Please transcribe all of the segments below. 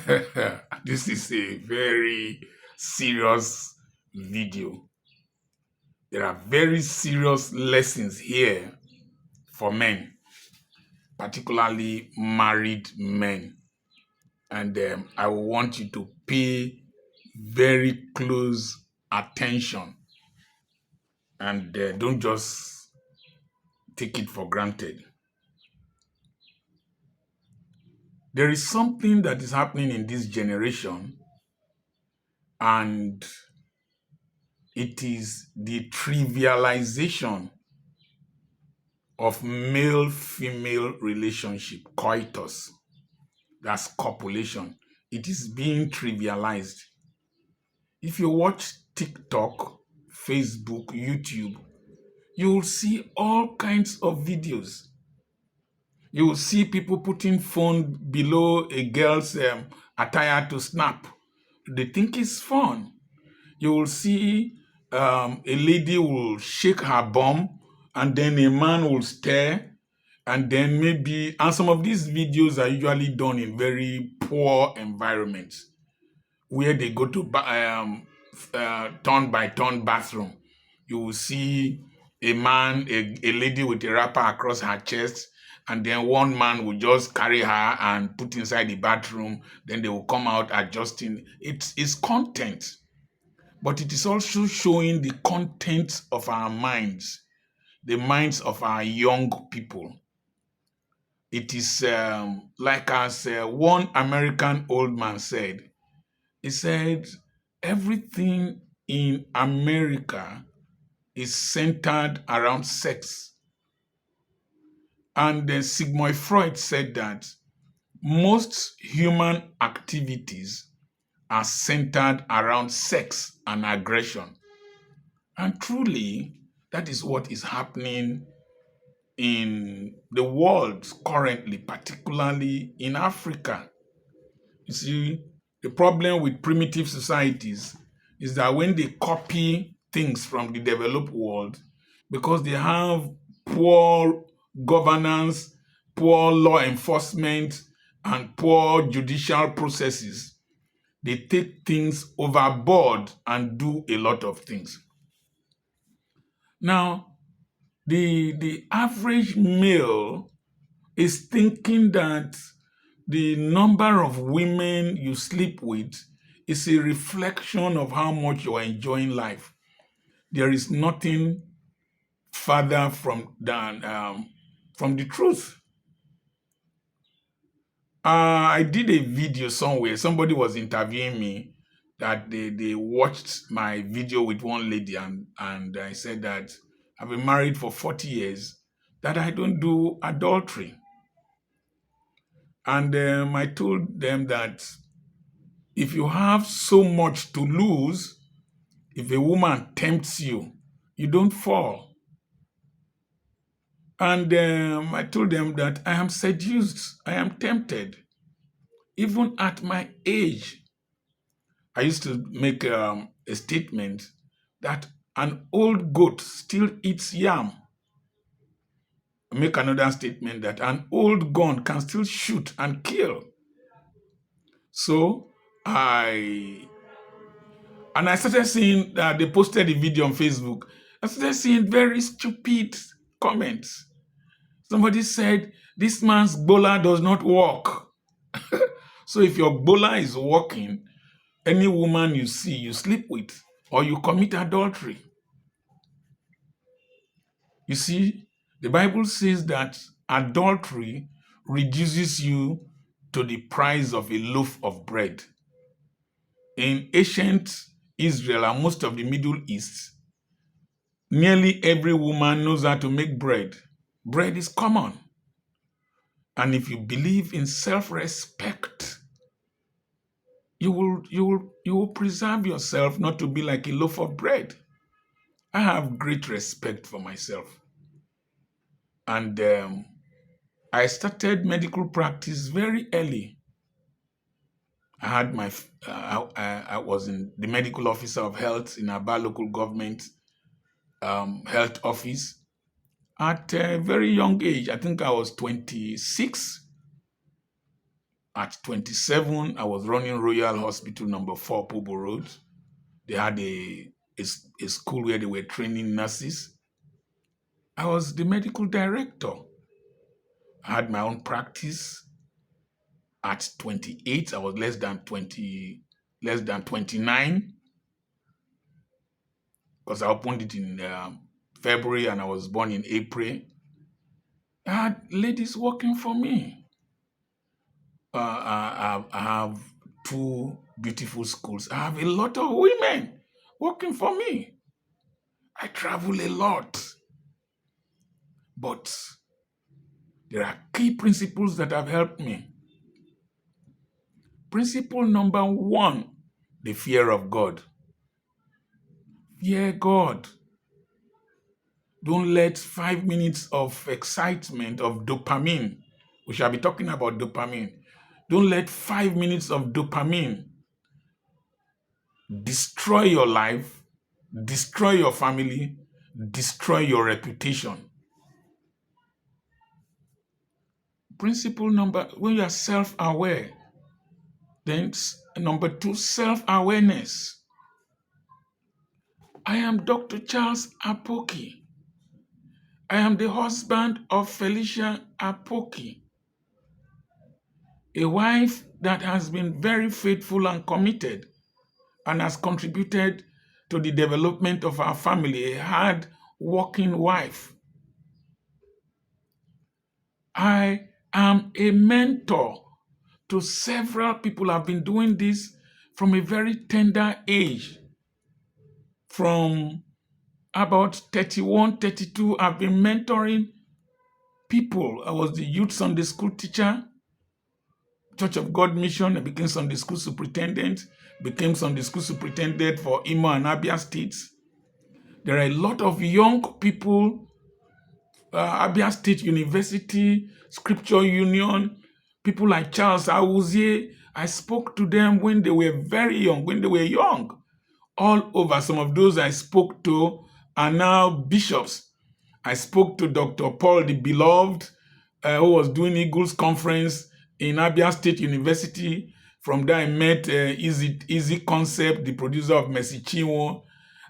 This is a very serious video. There are very serious lessons here for men, particularly married men. And I want you to pay very close attention and don't just take it for granted. There is something that is happening in this generation, and it is the trivialization of male-female relationship, coitus, that's copulation. It is being trivialized. If you watch TikTok, Facebook, YouTube, you will see all kinds of videos. You will see people putting phone below a girl's attire to snap. They think it's fun. You will see a lady will shake her bum and then a man will stare, and then and some of these videos are usually done in very poor environments where they go to turn by turn bathroom. You will see a man, a lady with a wrapper across her chest, and then one man will just carry her and put inside the bathroom. Then they will come out adjusting. It's content, but it is also showing the content of our minds, the minds of our young people. It is like as one American old man said, he said, everything in America is centered around sex. And then Sigmund Freud said that most human activities are centered around sex and aggression. And truly, that is what is happening in the world currently, particularly in Africa. You see, the problem with primitive societies is that when they copy things from the developed world, because they have poor governance, poor law enforcement, and poor judicial processes, they take things overboard and do a lot of things. Now, the average male is thinking that the number of women you sleep with is a reflection of how much you are enjoying life. There is nothing further from the truth. I did a video somewhere. Somebody was interviewing me that they watched my video with one lady, and I said that I've been married for 40 years, that I don't do adultery. And I told them that if you have so much to lose, if a woman tempts you, you don't fall. And I told them that I am seduced, I am tempted. Even at my age, I used to make a statement that an old goat still eats yam. I make another statement that an old gun can still shoot and kill. So I started seeing that they posted the video on Facebook. I started seeing very stupid comments. Somebody said, this man's bola does not work. So if your bola is working, any woman you see, you sleep with, or you commit adultery. You see, the Bible says that adultery reduces you to the price of a loaf of bread. In ancient Israel and most of the Middle East, nearly every woman knows how to make bread. Bread is common. And if you believe in self-respect, you will preserve yourself not to be like a loaf of bread. I have great respect for myself. And I started medical practice very early. I had I was in the medical officer of health in Aba local government health office at a very young age. I think I was 26. At 27, I was running Royal Hospital number 4, Pobo Road. They had a school where they were training nurses. I was the medical director. I had my own practice. At 28, I was less than 29, because I opened it in February and I was born in April. I had ladies working for me. I have 2 beautiful schools. I have a lot of women working for me. I travel a lot. But there are key principles that have helped me. Principle number 1, the fear of God. Fear God. Don't let 5 minutes of excitement, of dopamine, we shall be talking about dopamine. Don't let 5 minutes of dopamine destroy your life, destroy your family, destroy your reputation. Principle number, when you are self-aware, then number 2, self-awareness. I am Dr. Charles Apoki. I am the husband of Felicia Apoki, a wife that has been very faithful and committed and has contributed to the development of our family, a hard working wife. I am a mentor to several people. I've been doing this from a very tender age. From about 31, 32, I've been mentoring people. I was the youth Sunday school teacher, Church of God Mission. I became Sunday school superintendent, became Sunday school superintendent for Imo and Abia states. There are a lot of young people, Abia State University, Scripture Union, people like Charles Awuzie. I spoke to them when they were very young, all over. Some of those I spoke to are now bishops. I spoke to Dr. Paul the Beloved, who was doing Eagles Conference in Abia State University. From there, I met Easy Concept, the producer of Mercy Chinwo.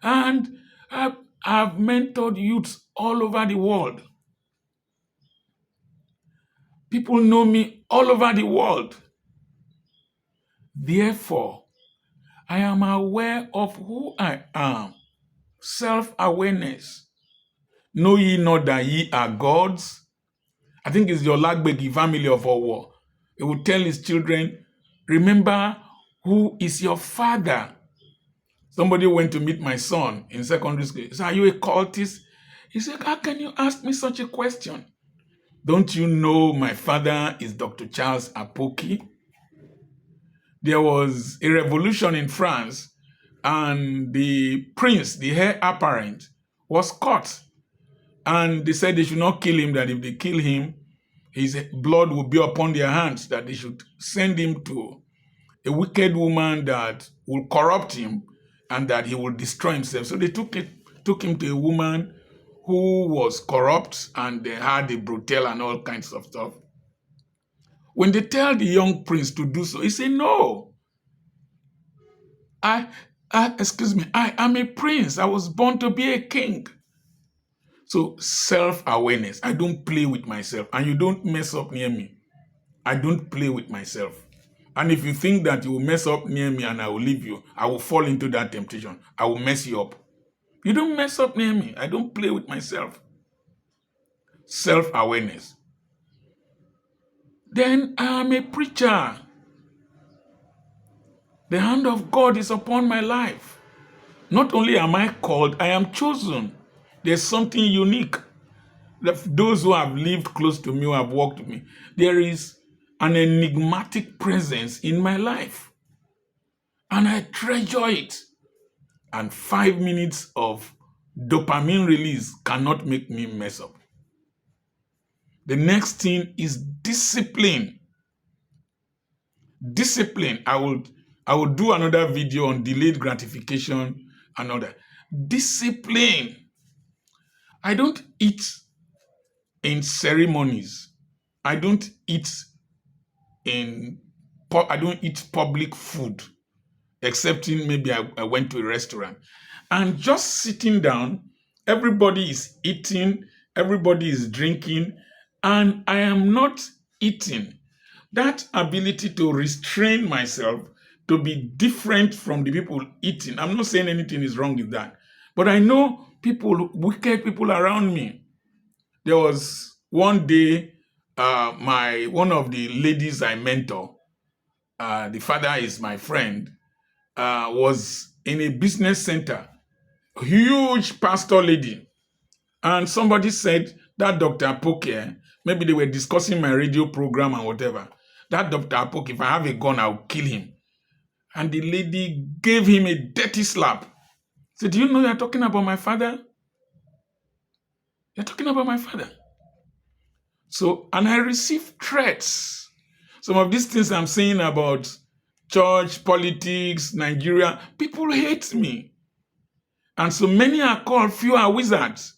And I've mentored youths all over the world. People know me all over the world. Therefore, I am aware of who I am. Self-awareness. Know ye not that ye are gods? I think it's your Lagbegi family of Owo. He would tell his children, remember who is your father. Somebody went to meet my son in secondary school. He said, are you a cultist? He said, how can you ask me such a question? Don't you know my father is Dr. Charles Apoki? There was a revolution in France, and the prince, the heir apparent, was caught. And they said they should not kill him, that if they kill him, his blood will be upon their hands, that they should send him to a wicked woman that will corrupt him and that he will destroy himself. So they took him to a woman who was corrupt, and they had a brothel and all kinds of stuff. When they tell the young prince to do so, he said, no, I am a prince. I was born to be a king. So self-awareness. I don't play with myself, and you don't mess up near me. I don't play with myself. And if you think that you will mess up near me and I will leave you, I will fall into that temptation. I will mess you up. You don't mess up near me. I don't play with myself. Self-awareness. Then I am a preacher. The hand of God is upon my life. Not only am I called, I am chosen. There's something unique. Those who have lived close to me, who have walked with me, there is an enigmatic presence in my life. And I treasure it. And 5 minutes of dopamine release cannot make me mess up. The next thing is discipline. Discipline. I will do another video on delayed gratification and all that. Discipline. I don't eat in ceremonies. I don't eat in I don't eat public food, excepting maybe I went to a restaurant. And just sitting down, everybody is eating, everybody is drinking, and I am not eating. That ability to restrain myself, to be different from the people eating. I'm not saying anything is wrong with that, but I know people, wicked people around me. There was one day, one of the ladies I mentor, the father is my friend, was in a business center, huge pastor lady, and somebody said that Dr. Apoki, maybe they were discussing my radio program and whatever. That Dr. Apoki, if I have a gun, I'll kill him. And the lady gave him a dirty slap. Said, do you know you're talking about my father? You're talking about my father. So, and I received threats. Some of these things I'm saying about church, politics, Nigeria, people hate me. And so many are called, few are wizards.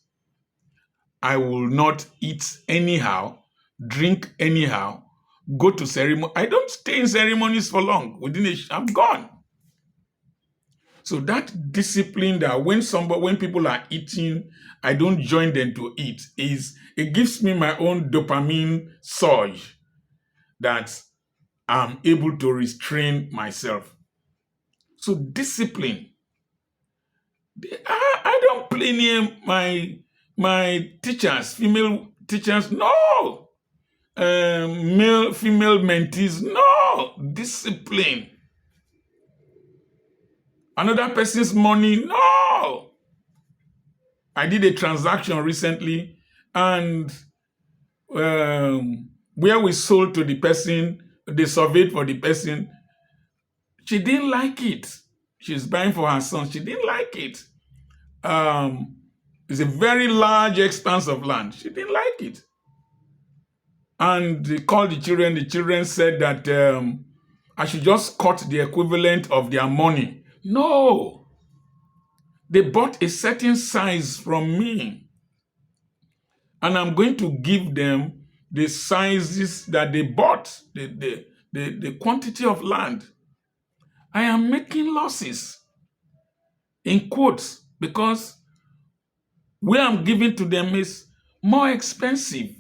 I will not eat anyhow, drink anyhow, go to ceremony. I don't stay in ceremonies for long. I'm gone. So that discipline that when people are eating, I don't join them to eat, it gives me my own dopamine surge that I'm able to restrain myself. So discipline. I don't play near my teachers, female teachers, no. Male, female mentees, no. Discipline. Another person's money, no. I did a transaction recently, and where we sold to the person, they surveyed for the person. She didn't like it. She's buying for her son. She didn't like it. It's a very large expanse of land. She didn't like it. And they called the children. The children said that I should just cut the equivalent of their money. No. They bought a certain size from me. And I'm going to give them the sizes that they bought, the quantity of land. I am making losses, in quotes, because where I'm giving to them is more expensive.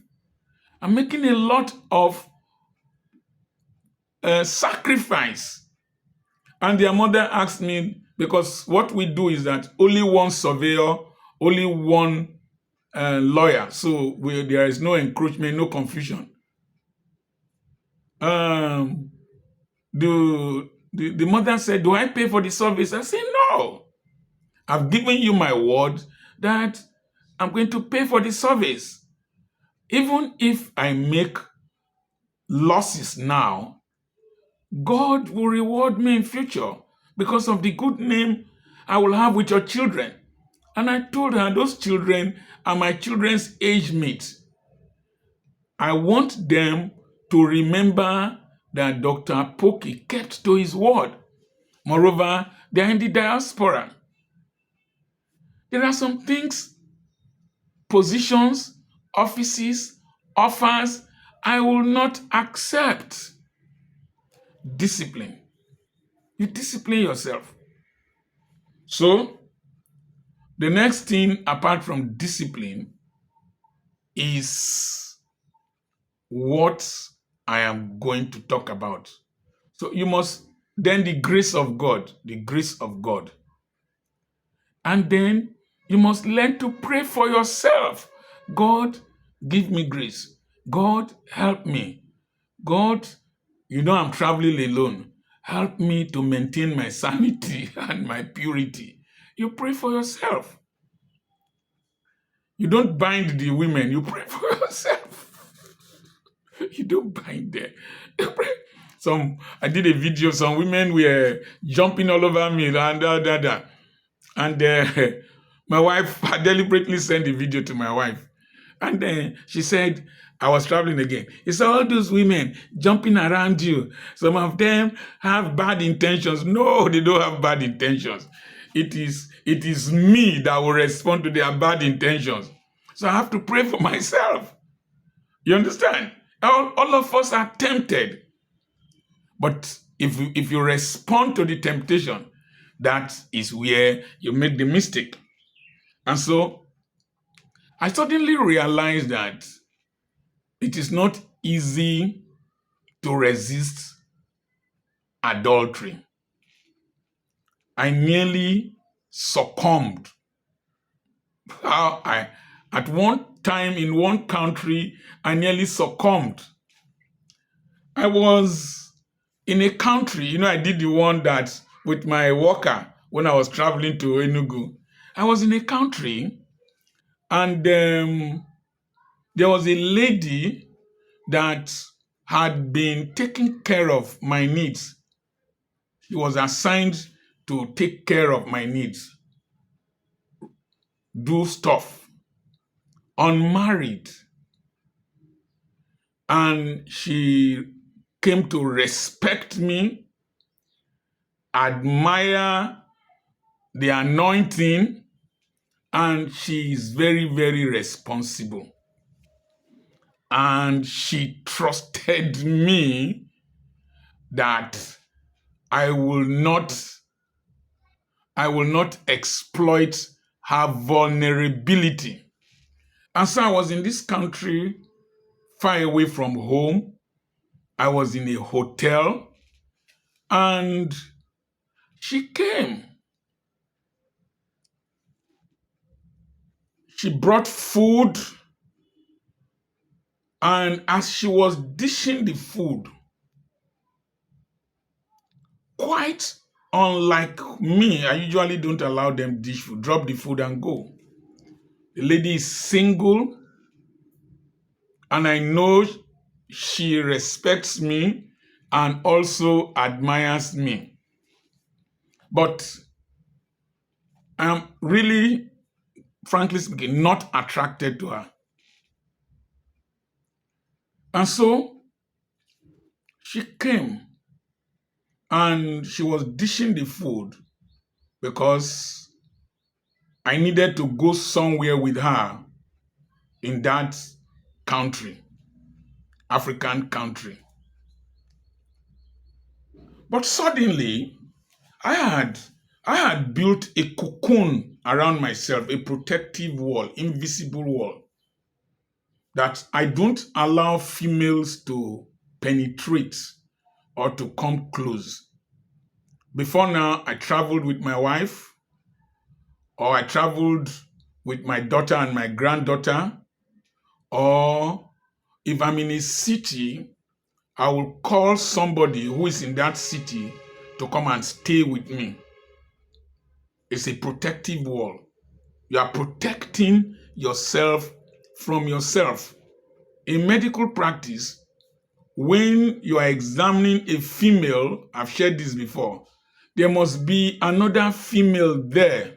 I'm making a lot of sacrifice. And their mother asked me, because what we do is that only one surveyor, only one lawyer, so there is no encroachment, no confusion. The mother said, do I pay for the service? I said, no. I've given you my word that I'm going to pay for the service. Even if I make losses now, God will reward me in future because of the good name I will have with your children. And I told her, those children are my children's age mates. I want them to remember that Dr. Apoki kept to his word. Moreover, they are in the diaspora. There are some things, positions, offices, offers, I will not accept. Discipline. You discipline yourself. So, the next thing apart from discipline is what I am going to talk about. So you must, then the grace of God. And then you must learn to pray for yourself. God, give me grace. God, help me. God, I'm traveling alone. Help me to maintain my sanity and my purity. You pray for yourself. You don't bind the women. You pray for yourself. You don't bind them. You pray. I did a video. Some women were jumping all over me. And my wife, I deliberately sent the video to my wife. And then she said, I was traveling again. It's all those women jumping around you. Some of them have bad intentions. No, they don't have bad intentions. It is me that will respond to their bad intentions. So I have to pray for myself. You understand? All of us are tempted. But if you respond to the temptation, that is where you make the mistake. And so I suddenly realized that it is not easy to resist adultery. I nearly succumbed. At one time in one country, I nearly succumbed. I was in a country, I did the one that with my worker when I was traveling to Enugu. I was in a country and there was a lady that had been taking care of my needs. She was assigned to take care of my needs, do stuff, unmarried. And she came to respect me, admire the anointing, and she is very, very responsible. And she trusted me that I will not exploit her vulnerability. And so I was in this country, far away from home. I was in a hotel, and she came. She brought food, and as she was dishing the food, quite unlike me, I usually don't allow them dish food, drop the food and go. The lady is single, and I know she respects me and also admires me. But I am really, frankly speaking, not attracted to her. And so she came and she was dishing the food because I needed to go somewhere with her in that country, African country. But suddenly, I had built a cocoon around myself, a protective wall, invisible wall, that I don't allow females to penetrate or to come close. Before now, I traveled with my wife, or I traveled with my daughter and my granddaughter, or if I'm in a city, I will call somebody who is in that city to come and stay with me. It's a protective wall. You are protecting yourself from yourself. In medical practice, when you are examining a female, I've shared this before, there must be another female there.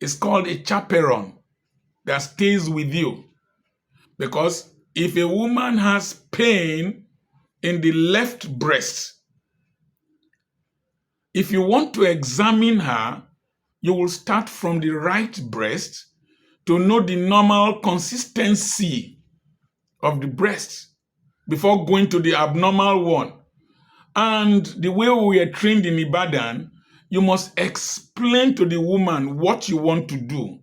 It's called a chaperone that stays with you. Because if a woman has pain in the left breast, if you want to examine her, you will start from the right breast to know the normal consistency of the breast before going to the abnormal one. And the way we are trained in Ibadan, you must explain to the woman what you want to do.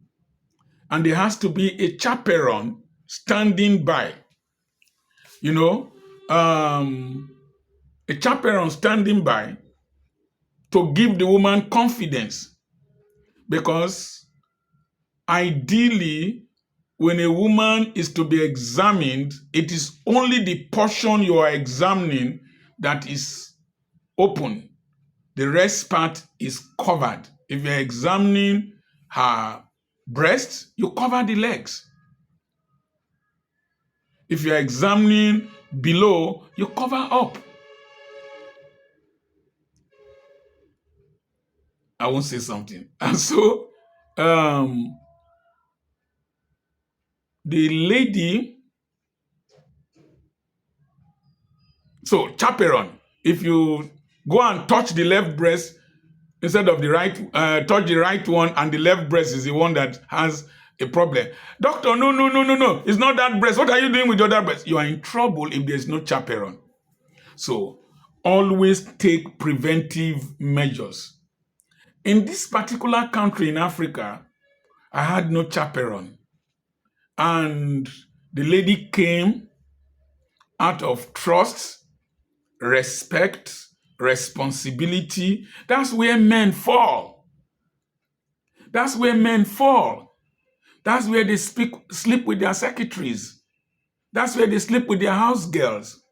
And there has to be a chaperone standing by. A chaperone standing by to give the woman confidence. Because ideally, when a woman is to be examined, it is only the portion you are examining that is open. The rest part is covered. If you're examining her breast, you cover the legs. If you're examining below, you cover up. I won't say something. And so, the lady, so chaperone, if you go and touch the left breast instead of the right, touch the right one, and the left breast is the one that has a problem. Doctor, no. It's not that breast. What are you doing with the other breast? You are in trouble if there's no chaperone. So always take preventive measures. In this particular country in Africa, I had no chaperone. And the lady came out of trust, respect, responsibility. That's where men fall. That's where men fall. That's where they sleep with their secretaries. That's where they sleep with their house girls.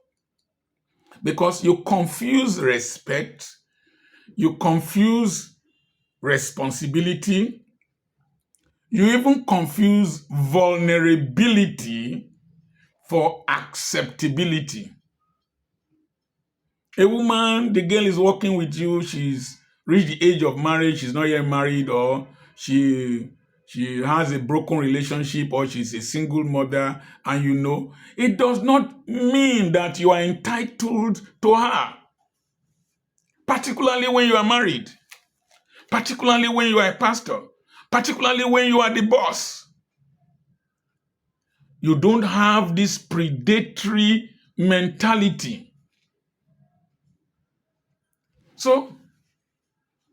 Because you confuse respect, you confuse responsibility, you even confuse vulnerability for acceptability. A woman, the girl is working with you, she's reached the age of marriage, she's not yet married, or she has a broken relationship, or she's a single mother, and you know, it does not mean that you are entitled to her, particularly when you are married, particularly when you are a pastor, particularly when you are the boss. You don't have this predatory mentality. So,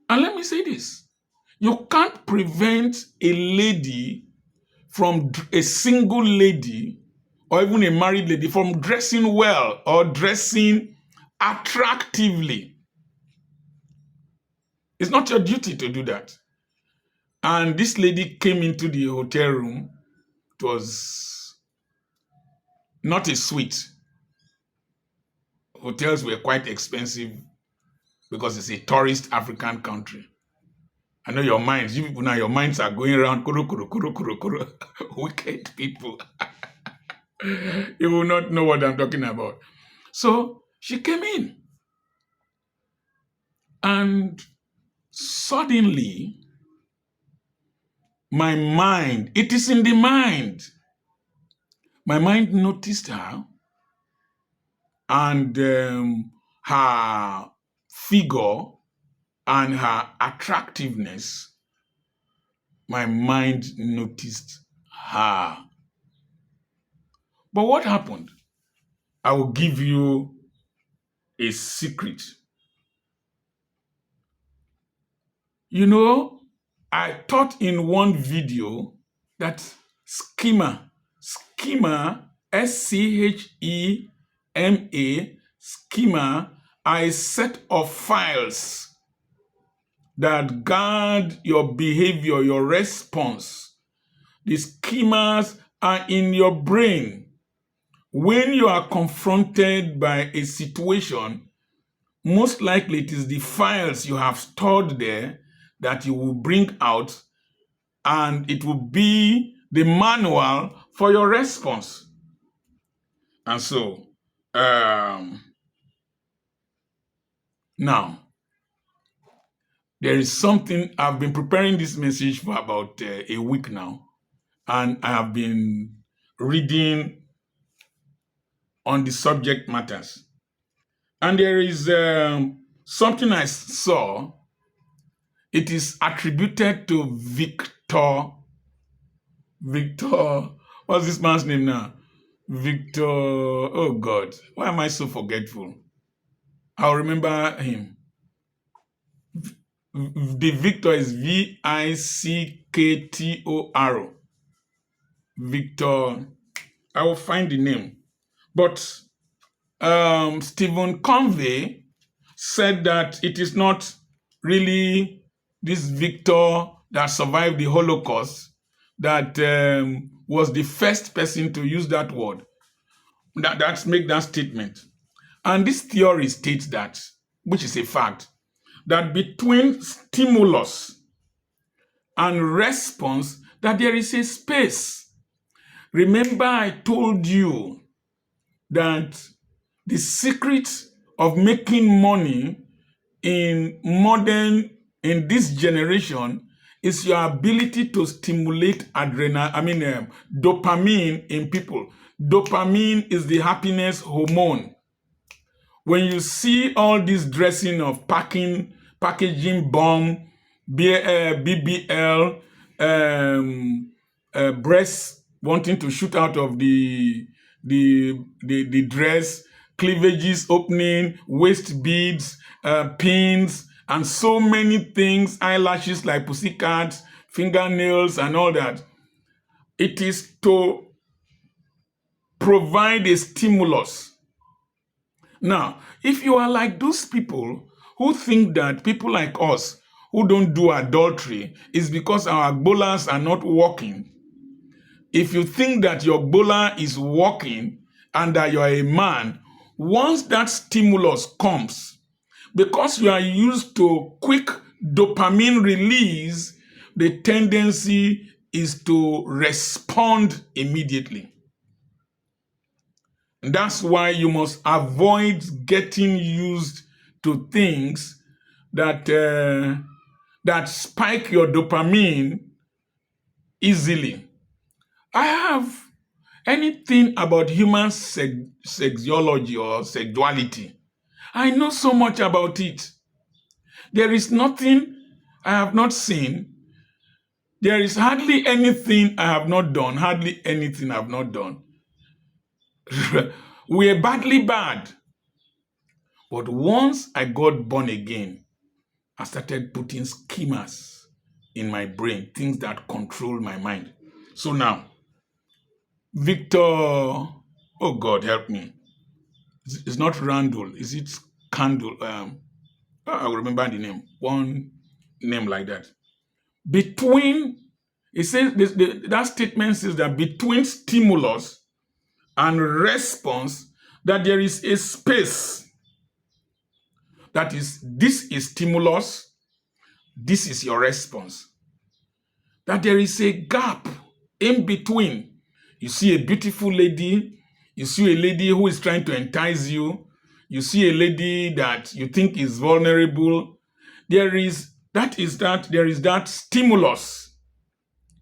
and let me say this. You can't prevent a lady from, a single lady, or even a married lady, from dressing well or dressing attractively. It's not your duty to do that. And this lady came into the hotel room. It was not a suite. Hotels were quite expensive because it's a tourist African country. I know your minds, you people now, your minds are going around, kuru, kuru, kuru, kuru, kuru. Wicked people. You will not know what I'm talking about. So she came in. And suddenly, my mind, it is in the mind. My mind noticed her and her figure and her attractiveness. My mind noticed her. But what happened? I will give you a secret. You know, I taught in one video that schema, schema, schema are a set of files that guard your behavior, your response. The schemas are in your brain. When you are confronted by a situation, most likely it is the files you have stored there that you will bring out, and it will be the manual for your response. And so, now, there is something, I've been preparing this message for about a week now, and I have been reading on the subject matters. And there is something I saw. It is attributed to Victor, what's this man's name now? Victor, oh God, why am I so forgetful? I'll remember him. The Victor is Victor. Victor, I will find the name. But Stephen Convey said that it is not really this Victor that survived the Holocaust that was the first person to use that word, that make that statement. And this theory states that, which is a fact, that between stimulus and response, that there is a space. Remember, I told you that the secret of making money in this generation is your ability to stimulate dopamine in people. Dopamine is the happiness hormone. When you see all this dressing of packaging bomb, BBL, breasts wanting to shoot out of the dress, cleavages opening, waist beads, pins, and so many things, eyelashes like pussycats, fingernails, and all that. It is to provide a stimulus. Now, if you are like those people who think that people like us who don't do adultery is because our bolas are not working, if you think that your bola is working and that you are a man, once that stimulus comes, because you are used to quick dopamine release, the tendency is to respond immediately. And that's why you must avoid getting used to things that that spike your dopamine easily. I have anything about human sexuology or sexuality. I know so much about it. There is nothing I have not seen. There is hardly anything I have not done. Hardly anything I have not done. We are badly bad. But once I got born again, I started putting schemas in my brain, things that control my mind. So now, Victor, oh God, help me. It's not Randall. Is it Candle? I will remember the name. One name like that. Between, it says, that statement says that between stimulus and response, that there is a space. That is, this is stimulus, this is your response. That there is a gap in between. You see a beautiful lady, you see a lady who is trying to entice you, you see a lady that you think is vulnerable. There is that stimulus.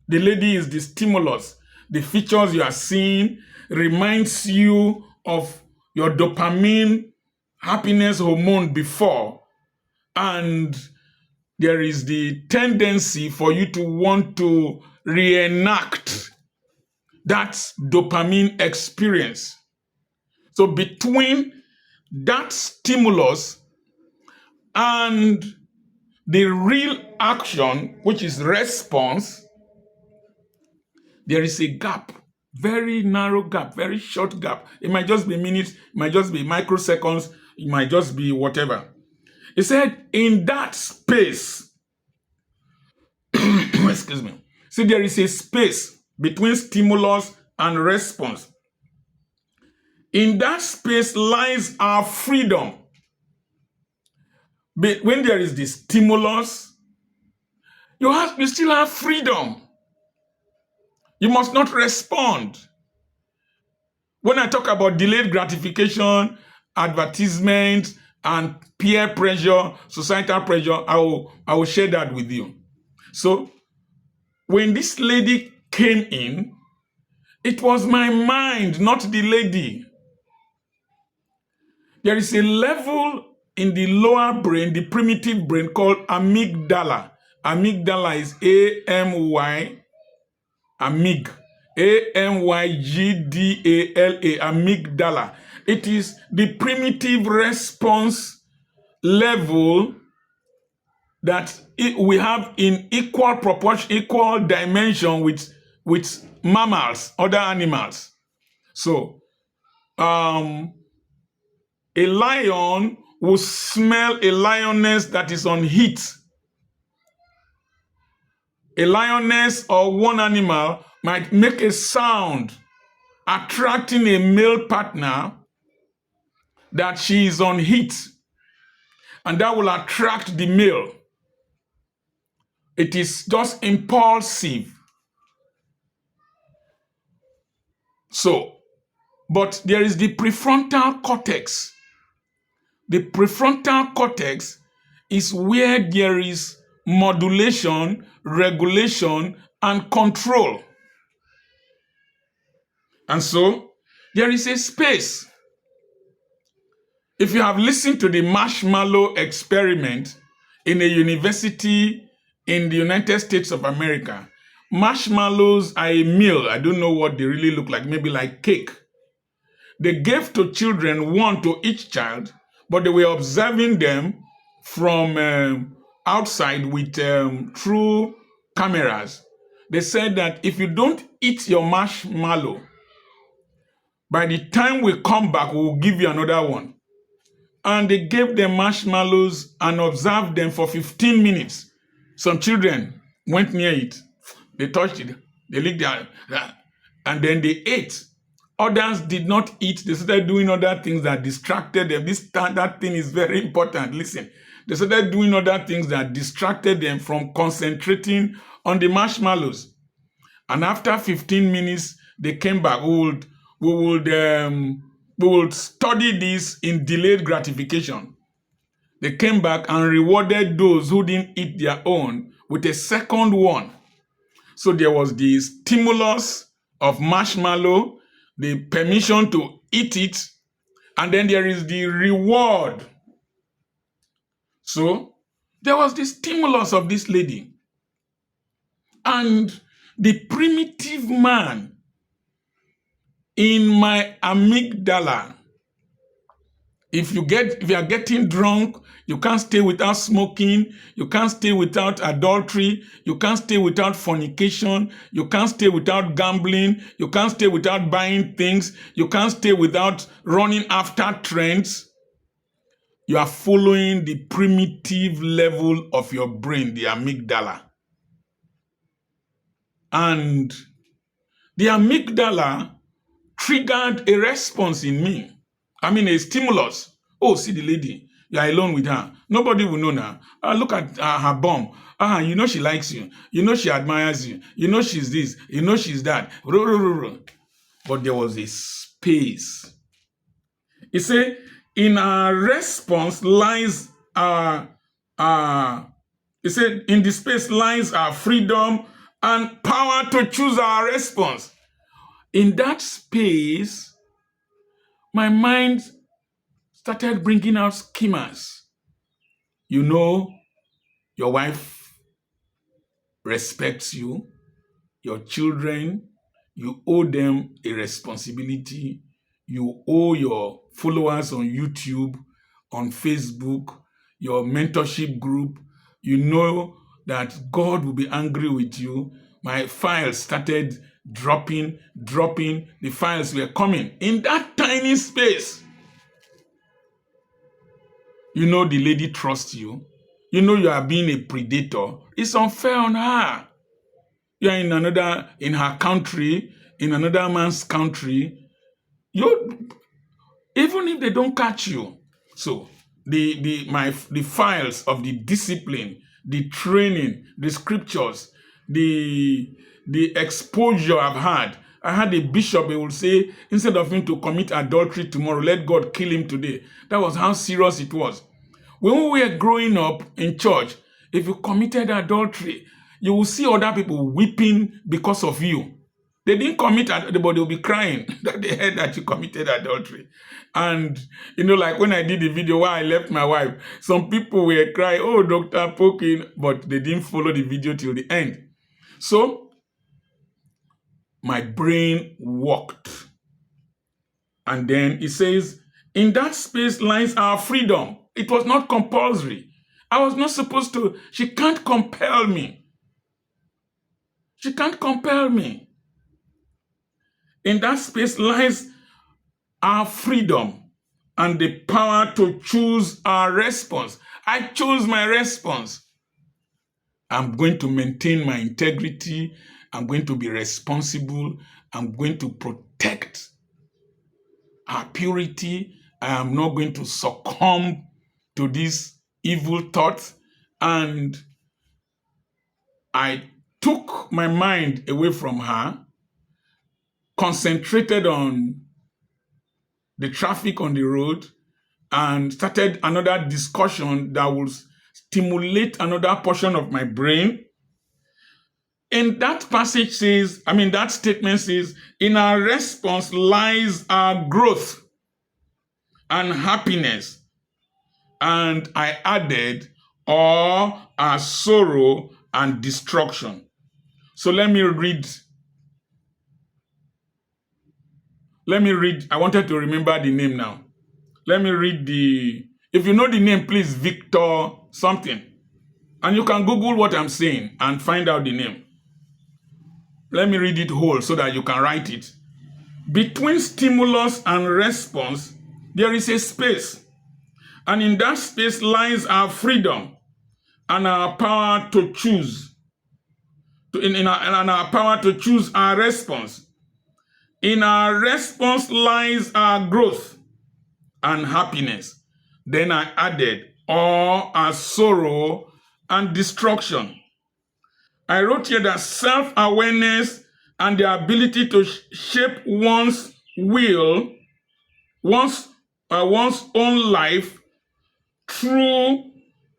The lady is the stimulus. The features you are seeing reminds you of your dopamine happiness hormone before, and there is the tendency for you to want to reenact that dopamine experience. So between that stimulus and the real action, which is response, there is a gap, very narrow gap, very short gap. It might just be minutes, it might just be microseconds, it might just be whatever. He said, in that space, excuse me, see, there is a space between stimulus and response. In that space lies our freedom. But when there is the stimulus, you still have freedom. You must not respond. When I talk about delayed gratification, advertisement, and peer pressure, societal pressure, I will share that with you. So, when this lady came in, it was my mind, not the lady. There is a level in the lower brain, the primitive brain, called amygdala. Amygdala is A-M-Y, amyg, A-M-Y-G-D-A-L-A, amygdala. It is the primitive response level that we have in equal proportion, equal dimension with mammals, other animals. So, a lion will smell a lioness that is on heat. A lioness or one animal might make a sound attracting a male partner that she is on heat, and that will attract the male. It is just impulsive. So, but there is the prefrontal cortex. The prefrontal cortex is where there is modulation, regulation, and control. And so, there is a space. If you have listened to the Marshmallow Experiment in a university in the United States of America, marshmallows are a meal. I don't know what they really look like, maybe like cake. They gave to children, one to each child, but they were observing them from outside with through cameras. They said that if you don't eat your marshmallow, by the time we come back, we will give you another one. And they gave them marshmallows and observed them for 15 minutes. Some children went near it. They touched it. They licked their, and then they ate. Others did not eat. They started doing other things that distracted them. That thing is very important. Listen. They started doing other things that distracted them from concentrating on the marshmallows. And after 15 minutes, they came back. We would study this in delayed gratification. They came back and rewarded those who didn't eat their own with a second one. So there was the stimulus of marshmallow, the permission to eat it, and then there is the reward. So there was the stimulus of this lady. And the primitive man in my amygdala, if you are getting drunk, you can't stay without smoking, you can't stay without adultery, you can't stay without fornication, you can't stay without gambling, you can't stay without buying things, you can't stay without running after trends. You are following the primitive level of your brain, the amygdala. And the amygdala triggered a response in me. I mean, a stimulus. Oh, see the lady. You are alone with her. Nobody will know now. Look at her bum. You know she likes you. You know she admires you. You know she's this. You know she's that. But there was a space. He said, in our response lies our, he said, in the space lies our freedom and power to choose our response. In that space, my mind started bringing out schemas. You know, your wife respects you, your children, you owe them a responsibility. You owe your followers on YouTube, on Facebook, your mentorship group. You know that God will be angry with you. My files started dropping. The files were coming. In that tiny space, you know the lady trusts you. You know you are being a predator. It's unfair on her. You are in her country, in another man's country. Even if they don't catch you. So the files of the discipline, the training, the scriptures, the exposure I've had. I had a bishop, he would say, instead of him to commit adultery tomorrow, let God kill him today. That was how serious it was. When we were growing up in church, if you committed adultery, you will see other people weeping because of you. They didn't commit adultery, but they'll be crying that they heard that you committed adultery. And, like when I did the video where I left my wife, some people were crying, oh, Dr. Apoki, but they didn't follow the video till the end. So, my brain worked. And then it says, in that space lies our freedom. It was not compulsory. I was not supposed to. She can't compel me. She can't compel me. In that space lies our freedom and the power to choose our response. I chose my response. I'm going to maintain my integrity. I'm going to be responsible. I'm going to protect our purity. I am not going to succumb to these evil thoughts. And I took my mind away from her, concentrated on the traffic on the road, and started another discussion that will stimulate another portion of my brain. And that passage says, that statement says, in our response lies our growth and happiness. And I added, or our sorrow and destruction. So let me read Let me read. I wanted to remember the name now. Let me read the... If you know the name, please, Victor something. And you can Google what I'm saying and find out the name. Let me read it whole so that you can write it. Between stimulus and response, there is a space. And in that space lies our freedom and our power to choose. And our power to choose our response. In our response lies our growth and happiness. Then I added, or our sorrow and destruction. I wrote here that self-awareness and the ability to shape one's will, one's own life through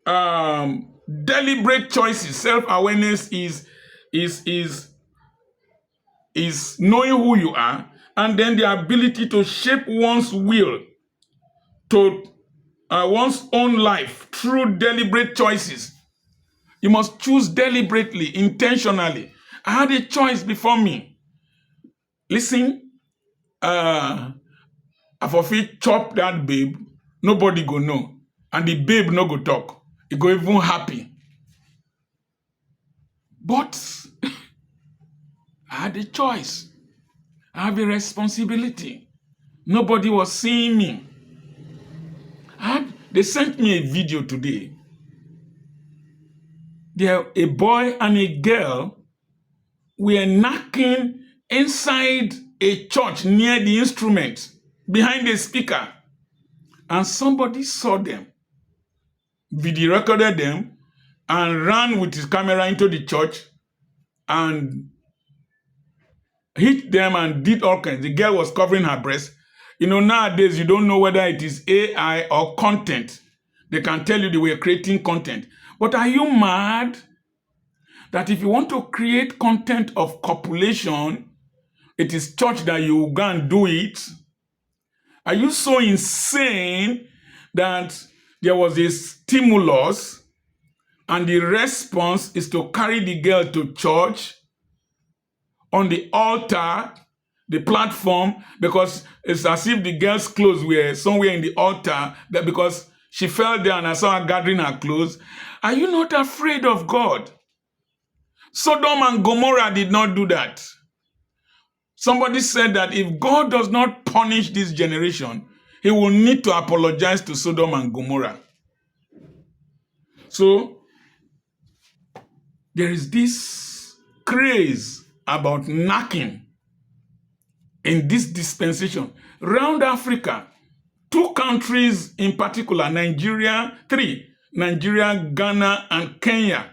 deliberate choices. Self-awareness is knowing who you are, and then the ability to shape one's will to one's own life through deliberate choices. You must choose deliberately, intentionally. I had a choice before me. Listen, I forfeit chop that babe, nobody go know. And the babe no go talk. He go even happy. But I had a choice. I have a responsibility. Nobody was seeing me. They sent me a video today. A boy and a girl were knocking inside a church near the instrument, behind the speaker. And somebody saw them, video recorded them, and ran with his camera into the church and hit them and did all kinds. The girl was covering her breast. Nowadays, you don't know whether it is AI or content. They can tell you they were creating content. But are you mad that if you want to create content of copulation, it is church that you go and do it? Are you so insane that there was a stimulus and the response is to carry the girl to church on the altar, the platform, because it's as if the girl's clothes were somewhere in the altar, that because she fell there and I saw her gathering her clothes? Are you not afraid of God? Sodom and Gomorrah did not do that. Somebody said that if God does not punish this generation, he will need to apologize to Sodom and Gomorrah. So, there is this craze about knocking in this dispensation. Round Africa, 2 countries in particular, Nigeria, Ghana, and Kenya.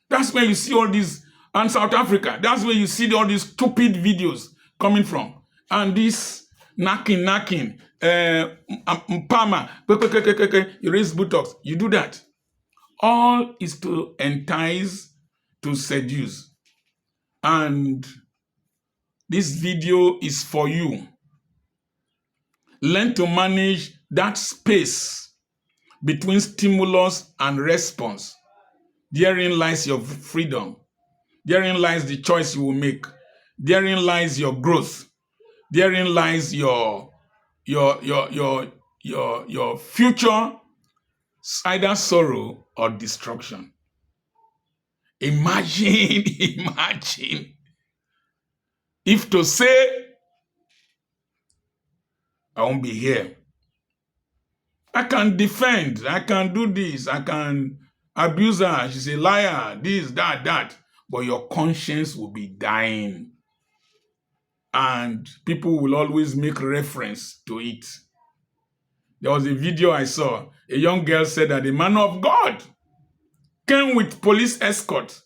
That's where you see all these, and South Africa, that's where you see all these stupid videos coming from. And this knocking, Mpama, you raise buttocks, you do that. All is to entice, to seduce. And this video is for you. Learn to manage that space between stimulus and response. Therein lies your freedom. Therein lies the choice you will make. Therein lies your growth. Therein lies your future, either sorrow or destruction. Imagine if to say, I won't be here. I can defend, I can do this, I can abuse her, she's a liar, this, that. But your conscience will be dying. And people will always make reference to it. There was a video I saw. A young girl said that the man of God came with police escort.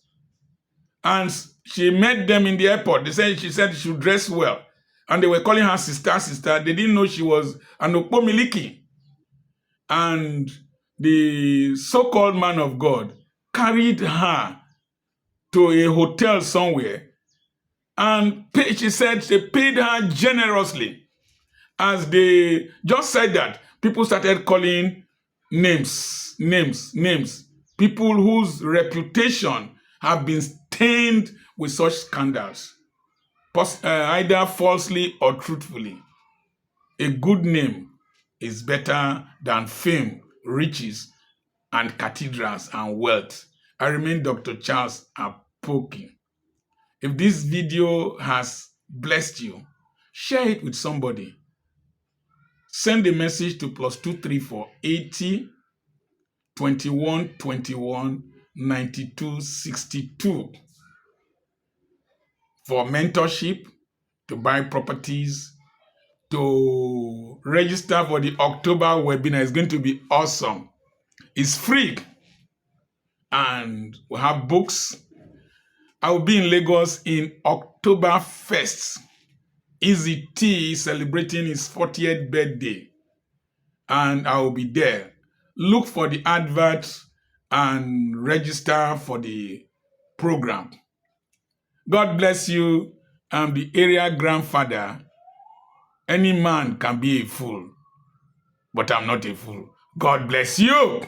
And she met them in the airport. She said she should dress well. And they were calling her sister. They didn't know she was an Okpomiliki. And the so-called man of God carried her to a hotel somewhere. And she said they paid her generously. As they just said that, people started calling names. People whose reputation have been stained with such scandals. either falsely or truthfully. A good name is better than fame, riches, and cathedrals and wealth. I remain Dr. Charles Apoki. If this video has blessed you, share it with somebody. Send a message to +234 80 21 21 92 62 for mentorship, to buy properties, to register for the October webinar. It's going to be awesome. It's free. And we have books. I will be in Lagos in October 1st. Easy T celebrating his 40th birthday. And I will be there. Look for the advert and register for the program. God bless you. I'm the area grandfather. Any man can be a fool, but I'm not a fool. God bless you.